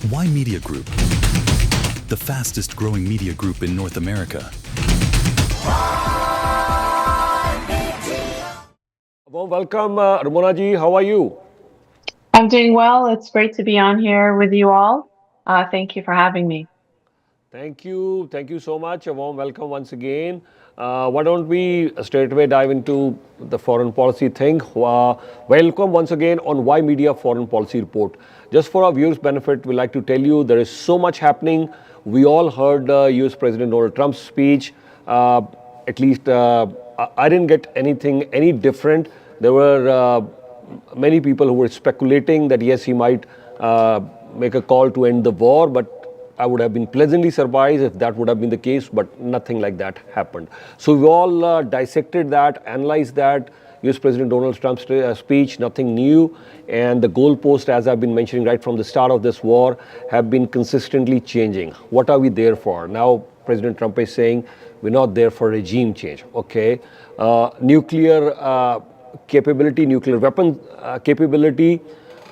Ymedia Group, the fastest growing media group in North America. Well, welcome, Ramona ji. How are you? I'm doing well. It's great to be on here with you all. Thank you for having me. Thank you. Thank you so much. A warm welcome once again. Why don't we straight away dive into the foreign policy thing? Welcome once again on Why Media Foreign Policy Report. Just for our viewers' benefit, we like to tell you there is so much happening. We all heard US President Donald Trump's speech. At least I didn't get anything any different. There were many people who were speculating that yes, he might make a call to end the war, but I would have been pleasantly surprised if that would have been the case, but nothing like that happened. So we all dissected that, analyzed that. US President Donald Trump's speech, nothing new. And the goalposts, as I've been mentioning right from the start of this war, have been consistently changing. What are we there for? Now, President Trump is saying we're not there for regime change. Okay. Nuclear capability, nuclear weapon capability.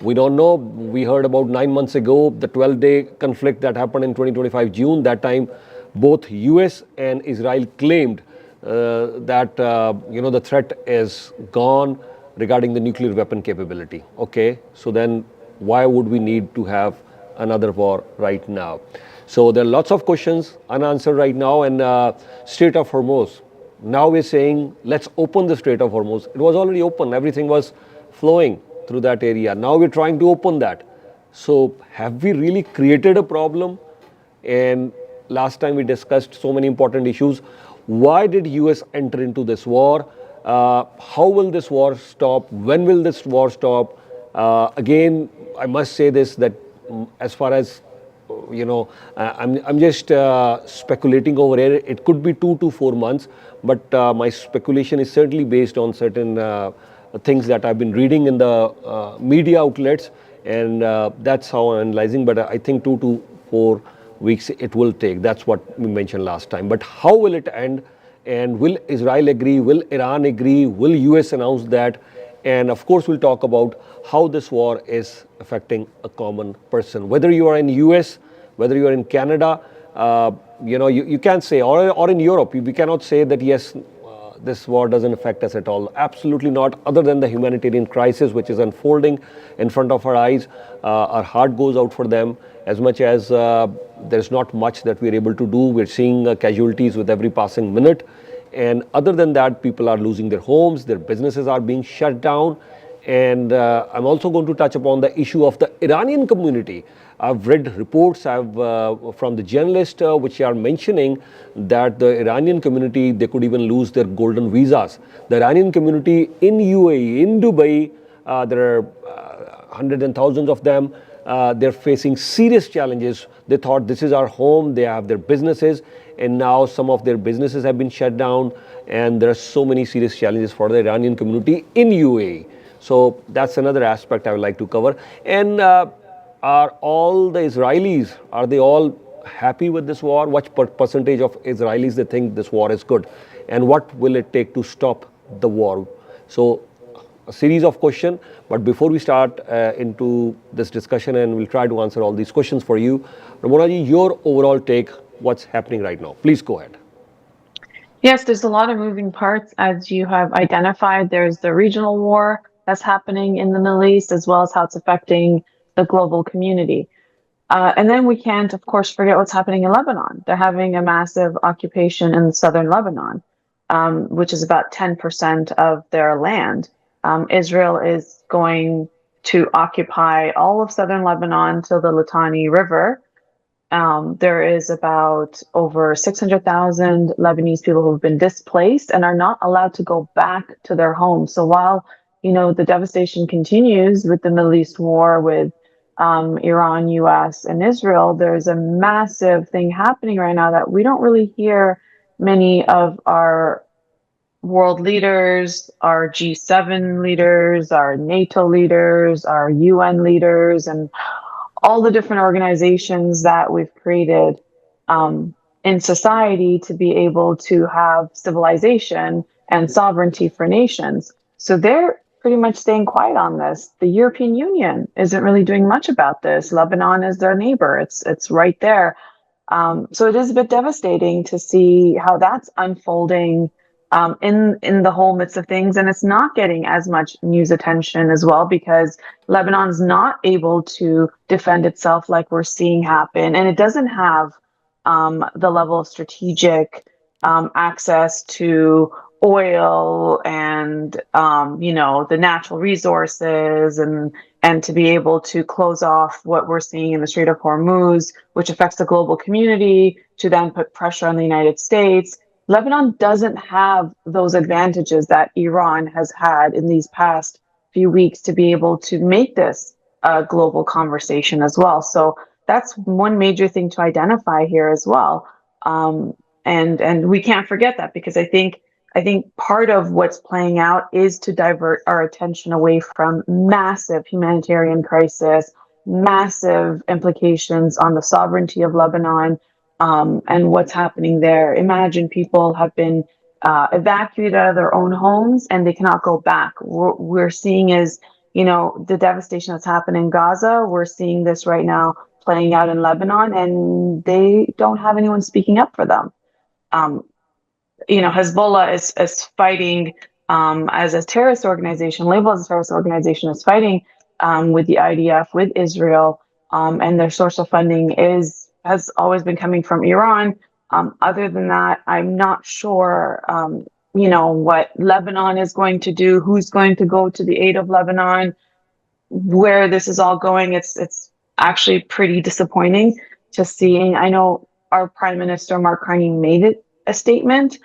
We don't know. We heard about 9 months ago, the 12-day conflict that happened in 2025 June. That time, both US and Israel claimed that the threat is gone regarding the nuclear weapon capability. Okay, so then why would we need to have another war right now? So there are lots of questions unanswered right now, and Strait of Hormuz. Now we're saying let's open the Strait of Hormuz. It was already open. Everything was flowing through that area. Now we're trying to open that. So have we really created a problem? And last time we discussed so many important issues. Why did US enter into this war? How will this war stop? When will this war stop? Again, I must say this, that as far as I'm just speculating over here. It could be 2 to 4 months, but my speculation is certainly based on certain things that I've been reading in the media outlets, and that's how I'm analyzing. But I think 2 to 4 weeks it will take. That's what we mentioned last time. But how will it end? And will Israel agree? Will Iran agree? Will US announce that? And of course, we'll talk about how this war is affecting a common person. Whether you are in US, whether you are in Canada, you can't say, or in Europe, we cannot say that yes, this war doesn't affect us at all. Absolutely not, other than the humanitarian crisis which is unfolding in front of our eyes. Our heart goes out for them. As much as there's not much that we're able to do, we're seeing casualties with every passing minute. And other than that, people are losing their homes, their businesses are being shut down. And I'm also going to touch upon the issue of the Iranian community. I've read reports from the journalists which are mentioning that the Iranian community, they could even lose their golden visas. The Iranian community in UAE, in Dubai, there are hundreds and thousands of them. They're facing serious challenges. They thought this is our home, they have their businesses, and now some of their businesses have been shut down, and there are so many serious challenges for the Iranian community in UAE. So that's another aspect I would like to cover. And are all the Israelis, are they all happy with this war? What percentage of Israelis they think this war is good? And what will it take to stop the war? So a series of questions. But before we start into this discussion, and we'll try to answer all these questions for you, Ramona ji, your overall take, what's happening right now? Please go ahead. Yes, there's a lot of moving parts, as you have identified. There's the regional war that's happening in the Middle East, as well as how it's affecting the global community. And then we can't, of course, forget what's happening in Lebanon. They're having a massive occupation in southern Lebanon, which is about 10% of their land. Israel is going to occupy all of southern Lebanon till the Litani River. There is about over 600,000 Lebanese people who have been displaced and are not allowed to go back to their homes. So while, the devastation continues with the Middle East war, with Iran, US, and Israel, there's a massive thing happening right now that we don't really hear many of our world leaders, our G7 leaders, our NATO leaders, our UN leaders, and all the different organizations that we've created in society to be able to have civilization and sovereignty for nations. So they're pretty much staying quiet on this. The European Union isn't really doing much about this. Lebanon is their neighbor. It's right there. So it is a bit devastating to see how that's unfolding in the whole midst of things, and it's not getting as much news attention as well because Lebanon's not able to defend itself like we're seeing happen, and it doesn't have the level of strategic access to oil and the natural resources and to be able to close off what we're seeing in the Strait of Hormuz, which affects the global community, to then put pressure on the United States. Lebanon doesn't have those advantages that Iran has had in these past few weeks to be able to make this a global conversation as well. So that's one major thing to identify here as well. And we can't forget that because I think part of what's playing out is to divert our attention away from massive humanitarian crisis, massive implications on the sovereignty of Lebanon, and what's happening there. Imagine people have been evacuated out of their own homes and they cannot go back. What we're seeing is, the devastation that's happened in Gaza. We're seeing this right now playing out in Lebanon, and they don't have anyone speaking up for them. Hezbollah is fighting as a terrorist organization, labeled as a terrorist organization, is fighting with the IDF, with Israel, and their source of funding has always been coming from Iran. Other than that, I'm not sure, what Lebanon is going to do, who's going to go to the aid of Lebanon, where this is all going. It's actually pretty disappointing to see. I know our Prime Minister, Mark Carney, made it a statement,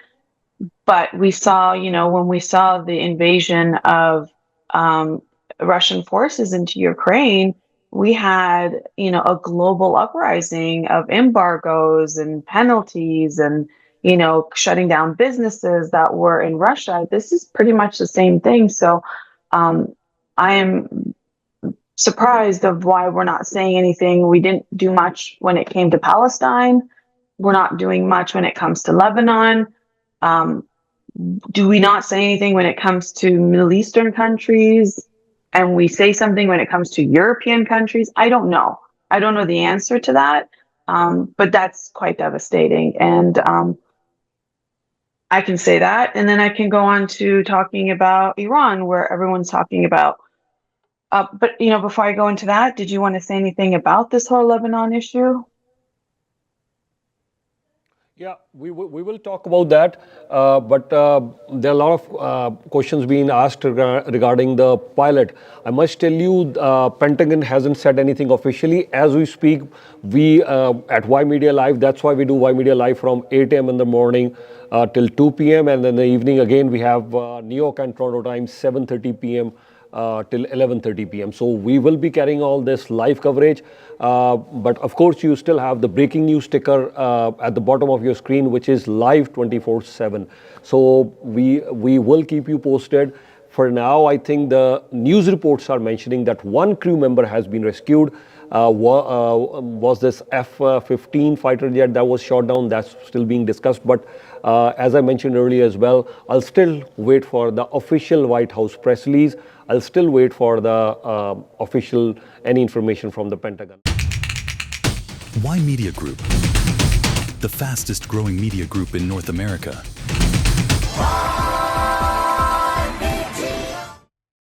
but we saw, when we saw the invasion of Russian forces into Ukraine, we had, a global uprising of embargoes and penalties and, shutting down businesses that were in Russia. This is pretty much the same thing. So I am surprised of why we're not saying anything. We didn't do much when it came to Palestine. We're not doing much when it comes to Lebanon. Do we not say anything when it comes to Middle Eastern countries? And we say something when it comes to European countries? I don't know. I don't know the answer to that. But that's quite devastating. And I can say that. And then I can go on to talking about Iran, where everyone's talking about. But, before I go into that, did you want to say anything about this whole Lebanon issue? Yeah, we will talk about that, but there are a lot of questions being asked regarding the pilot. I must tell you, Pentagon hasn't said anything officially. As we speak, we at Ymedia Live, that's why we do Ymedia Live from 8 a.m. in the morning till 2 p.m. And then in the evening, again, we have New York and Toronto time, 7:30 p.m. Till 11:30 p.m. So we will be carrying all this live coverage. But of course, you still have the breaking news ticker at the bottom of your screen, which is live 24/7. So we will keep you posted. For now, I think the news reports are mentioning that one crew member has been rescued. Was this F-15 fighter jet that was shot down? That's still being discussed. But as I mentioned earlier as well, I'll still wait for the official White House press release. I'll still wait for the official any information from the Pentagon. Ymedia Group, the fastest growing media group in North America.